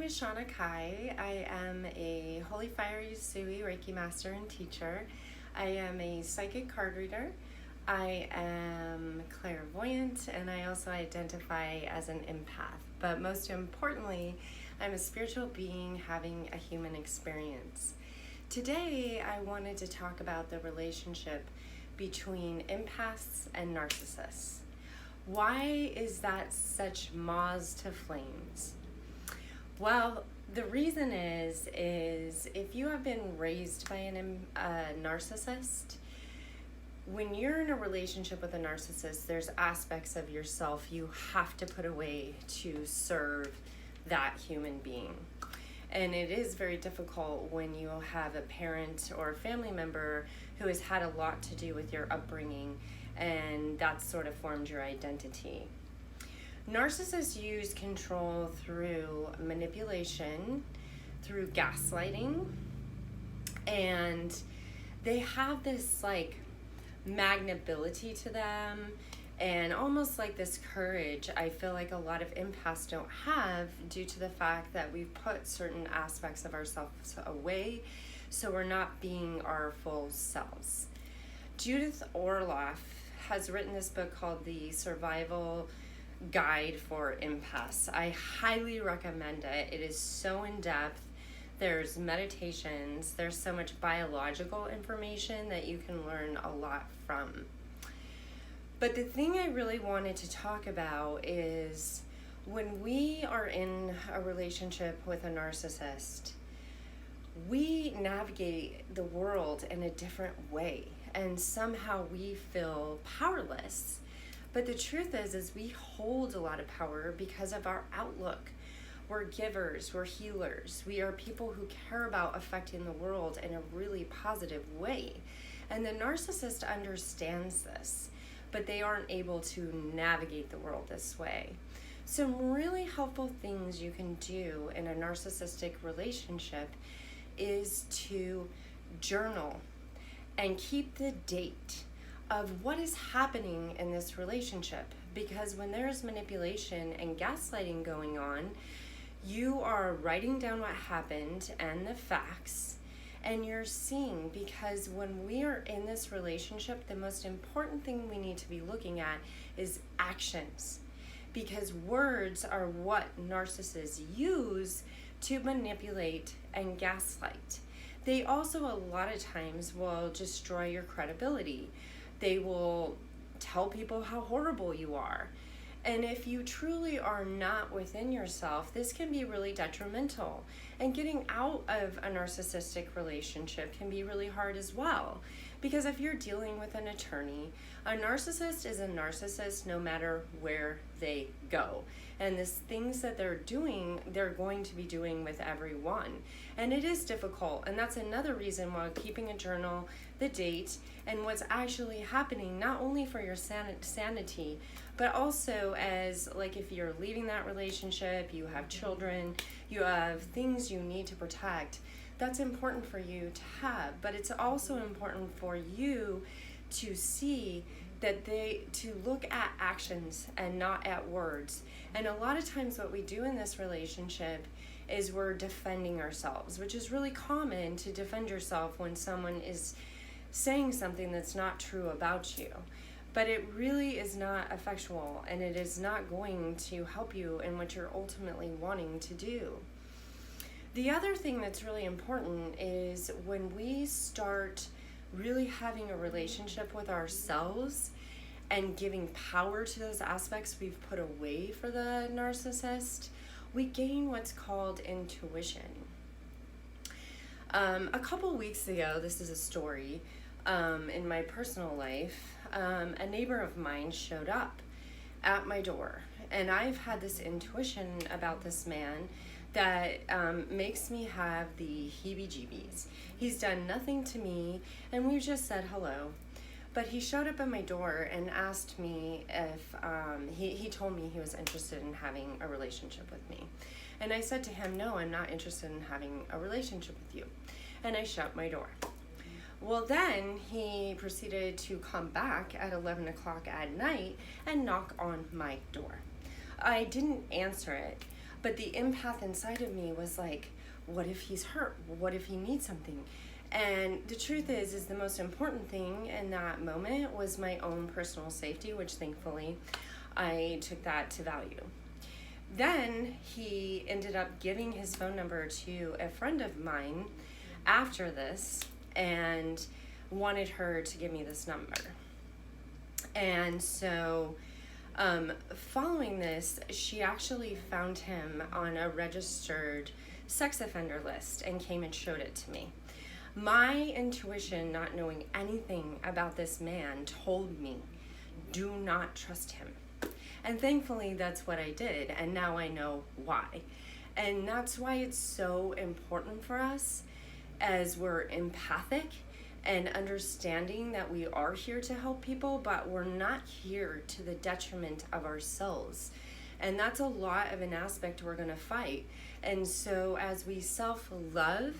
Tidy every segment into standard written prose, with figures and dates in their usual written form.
is Shauna Kai. I am a Holy Fire Yusui Reiki Master and teacher. I am a psychic card reader. I am clairvoyant, and I also identify as an empath. But most importantly, I'm a spiritual being having a human experience. Today, I wanted to talk about the relationship between empaths and narcissists. Why is that such moths to flames? Well, the reason is if you have been raised by a narcissist, when you're in a relationship with a narcissist, there's aspects of yourself you have to put away to serve that human being. And it is very difficult when you have a parent or a family member who has had a lot to do with your upbringing, and that's sort of formed your identity. Narcissists use control through manipulation, through gaslighting, and they have this like magnability to them and almost like this courage I feel like a lot of empaths don't have due to the fact that we've put certain aspects of ourselves away, so we're not being our full selves. Judith Orloff has written this book called The Survival Guide for Empaths. I highly recommend it. It is so in-depth. There's meditations. There's so much biological information that you can learn a lot from. But the thing I really wanted to talk about is when we are in a relationship with a narcissist, we navigate the world in a different way, and somehow we feel powerless. But the truth is we hold a lot of power because of our outlook. We're givers, we're healers. We are people who care about affecting the world in a really positive way. And the narcissist understands this, but they aren't able to navigate the world this way. Some really helpful things you can do in a narcissistic relationship is to journal and keep the date of what is happening in this relationship, because when there's manipulation and gaslighting going on, you are writing down what happened and the facts, and you're seeing, because when we are in this relationship, the most important thing we need to be looking at is actions, because words are what narcissists use to manipulate and gaslight. They also a lot of times will destroy your credibility. They will tell people how horrible you are. And if you truly are not within yourself, this can be really detrimental. And getting out of a narcissistic relationship can be really hard as well. Because if you're dealing with an attorney, a narcissist is a narcissist no matter where they go. And the things that they're doing, they're going to be doing with everyone. And it is difficult. And that's another reason why keeping a journal, the date, and what's actually happening, not only for your sanity, but also as like if you're leaving that relationship, you have children, you have things you need to protect. That's important for you to have, but it's also important for you to see that to look at actions and not at words. And a lot of times what we do in this relationship is we're defending ourselves, which is really common to defend yourself when someone is saying something that's not true about you. But it really is not effectual, and it is not going to help you in what you're ultimately wanting to do. The other thing that's really important is when we start really having a relationship with ourselves and giving power to those aspects we've put away for the narcissist, we gain what's called intuition. A couple weeks ago, this is a story in my personal life, a neighbor of mine showed up at my door, and I've had this intuition about this man that makes me have the heebie-jeebies. He's done nothing to me, and we've just said hello. But he showed up at my door and asked me if, he told me he was interested in having a relationship with me. And I said to him, no, I'm not interested in having a relationship with you. And I shut my door. Well, then he proceeded to come back at 11 o'clock at night and knock on my door. I didn't answer it. But the empath inside of me was like, what if he's hurt? What if he needs something? And the truth is the most important thing in that moment was my own personal safety, which thankfully I took that to value. Then he ended up giving his phone number to a friend of mine after this and wanted her to give me this number. And so following this, she actually found him on a registered sex offender list and came and showed it to me. My intuition, not knowing anything about this man, told me, do not trust him. And thankfully, that's what I did, and now I know why. And that's why it's so important for us as we're empathic and understanding that we are here to help people, but we're not here to the detriment of ourselves. And that's a lot of an aspect we're going to fight. And so as we self-love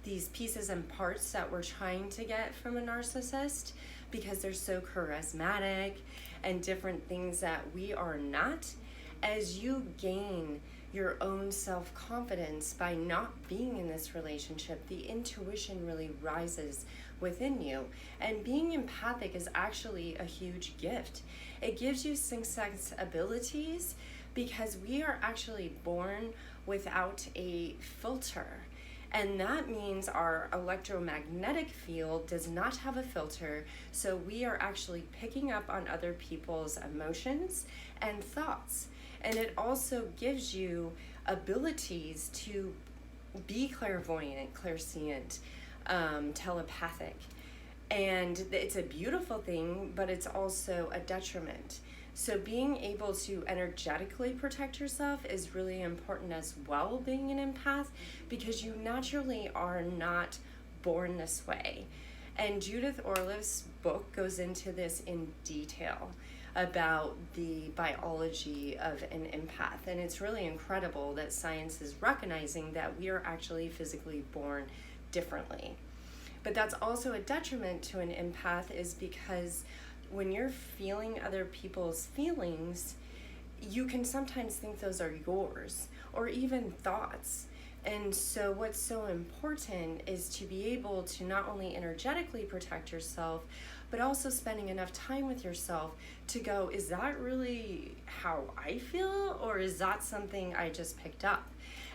these pieces and parts that we're trying to get from a narcissist, because they're so charismatic and different things that we are not, as you gain your own self-confidence by not being in this relationship, the intuition really rises within you. And being empathic is actually a huge gift. It gives you sixth sense abilities because we are actually born without a filter. And that means our electromagnetic field does not have a filter, so we are actually picking up on other people's emotions and thoughts. And it also gives you abilities to be clairvoyant, clairsentient, telepathic. And it's a beautiful thing, but it's also a detriment. So being able to energetically protect yourself is really important as well, being an empath, because you naturally are not born this way. And Judith Orliff's book goes into this in detail about the biology of an empath. And it's really incredible that science is recognizing that we are actually physically born differently. But that's also a detriment to an empath, is because when you're feeling other people's feelings, you can sometimes think those are yours or even thoughts. And so what's so important is to be able to not only energetically protect yourself, but also spending enough time with yourself to go, is that really how I feel, or is that something I just picked up?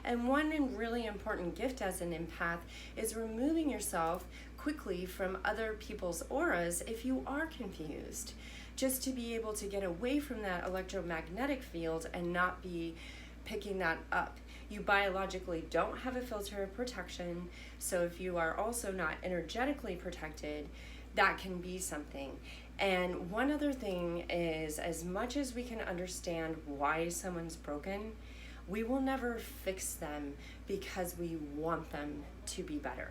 And one really important gift as an empath is removing yourself quickly from other people's auras if you are confused, just to be able to get away from that electromagnetic field and not be picking that up. You biologically don't have a filter of protection, so if you are also not energetically protected, that can be something. And one other thing is, as much as we can understand why someone's broken, we will never fix them because we want them to be better.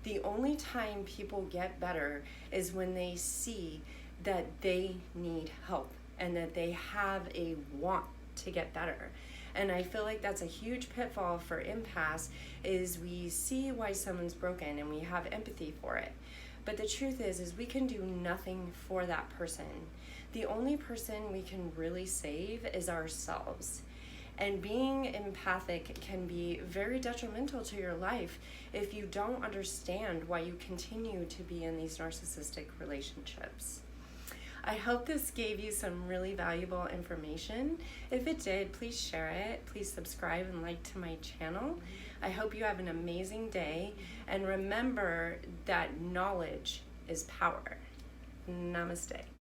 The only time people get better is when they see that they need help and that they have a want to get better. And I feel like that's a huge pitfall for empaths, is we see why someone's broken and we have empathy for it. But the truth is we can do nothing for that person. The only person we can really save is ourselves. And being empathic can be very detrimental to your life if you don't understand why you continue to be in these narcissistic relationships. I hope this gave you some really valuable information. If it did, please share it. Please subscribe and like to my channel. I hope you have an amazing day. And remember that knowledge is power. Namaste.